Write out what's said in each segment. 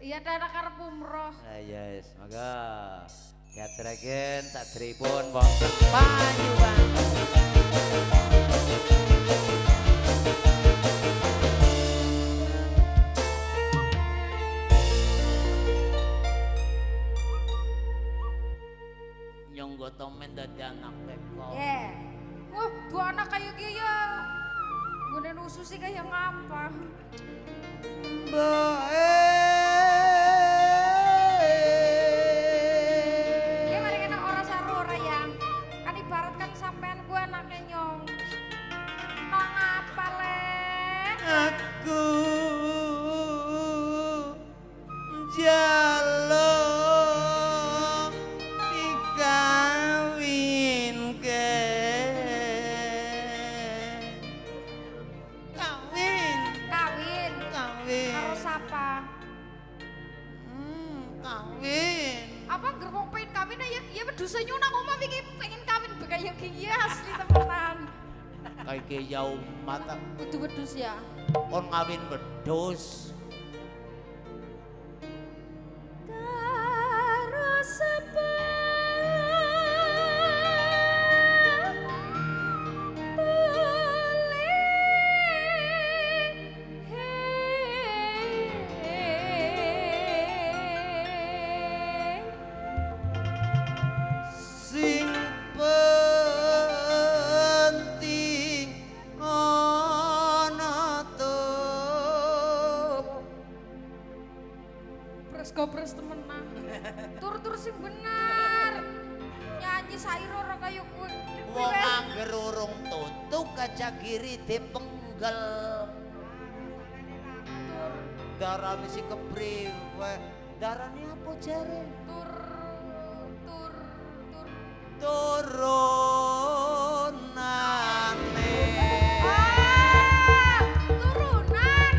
Iya daerah karep umroh. Lah ya semoga diaturaken sadèrèngipun wonten panyuwun. Nyonggo tomen dadi anak teko. Wah, dua anak kayak gini ya. Gue nususi kayak ngapa? Ya mari kena ora saru ora yang. Kan ibarat kan sampean gue anaknya nyong. Nang apa le? Aku jaluk dikawinke. Kawin. Karo sapa? Kawin. Apa gerbong pengen kawin ya? Ya berdosa nyuna ngomong pengen kawin kayak gini asli temenan. Kayak jauh mata. Kudu wedhus ya. Kon ngawin wedhus. Karo sapa? Sing penting ana tuh. Gopres temenan. Tur sing bener. Nyanyi sair ora kaya kowe. Wong angger urung tutuk kaca kiri dipenggal. Tur Darane si kepriwe? Darane apa jare? tur. Turunane. Turunan.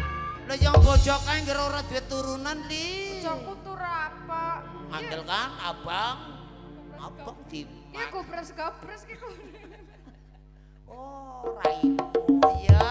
Lah yang bojok kae ngger ora duwe turunan li. Joko tur apa? Ngandel kan abang. Abang di. Ya gopres ki kok. Oh, raimu ya.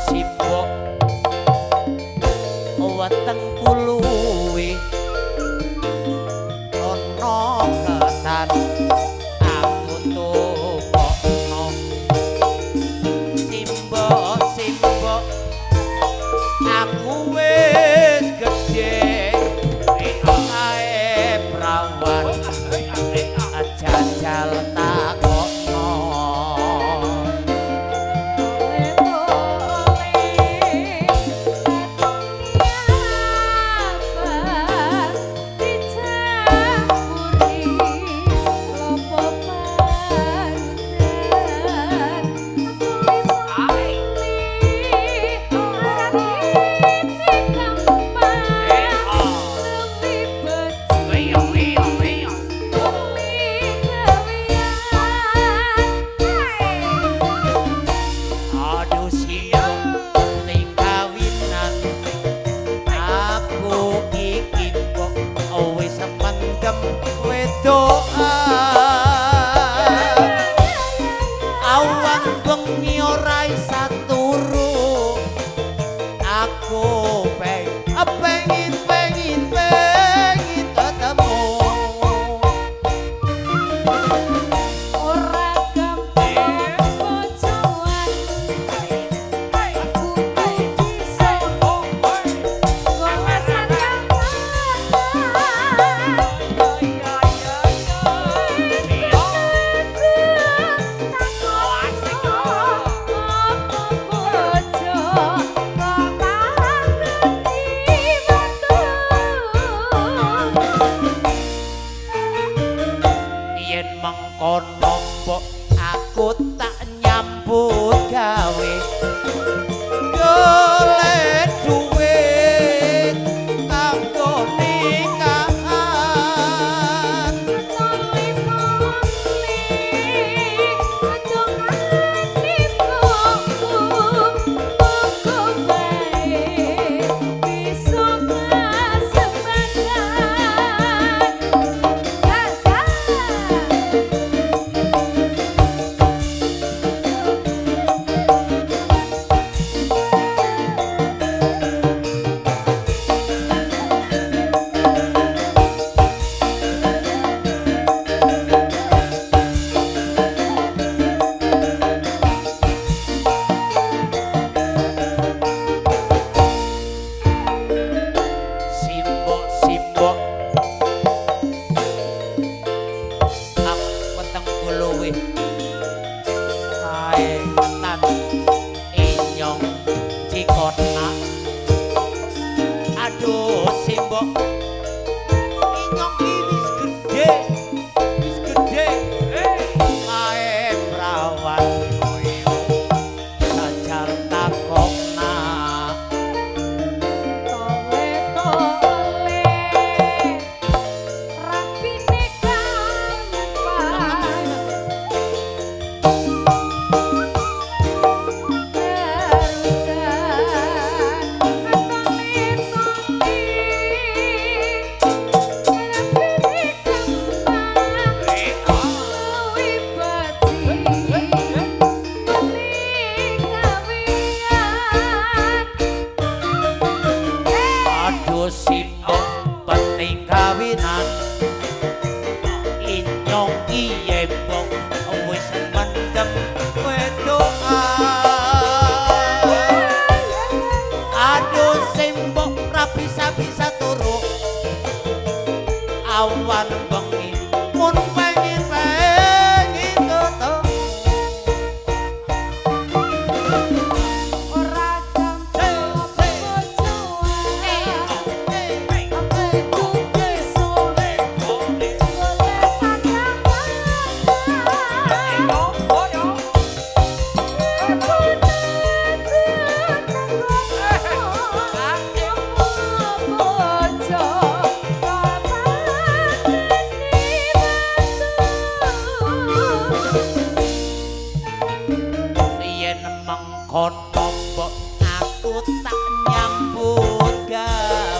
Simbok weteng kuluwe ana ketan aku tukokno. Simbok aku wis gedhe ae prawan jajal takokno. dikona aduh simbok inyong wis gede ae prawan koyo sajar takokna tole tole rapine kampan aduh simbok penting kawinan inyong iye mbok wis mendem wedokan aduh simbok ra bisa turu awan bengi mun pengen ketemu ora gampang bojoan ampe kudu sore golek yen mengkono mbok aku tak nyambut gawe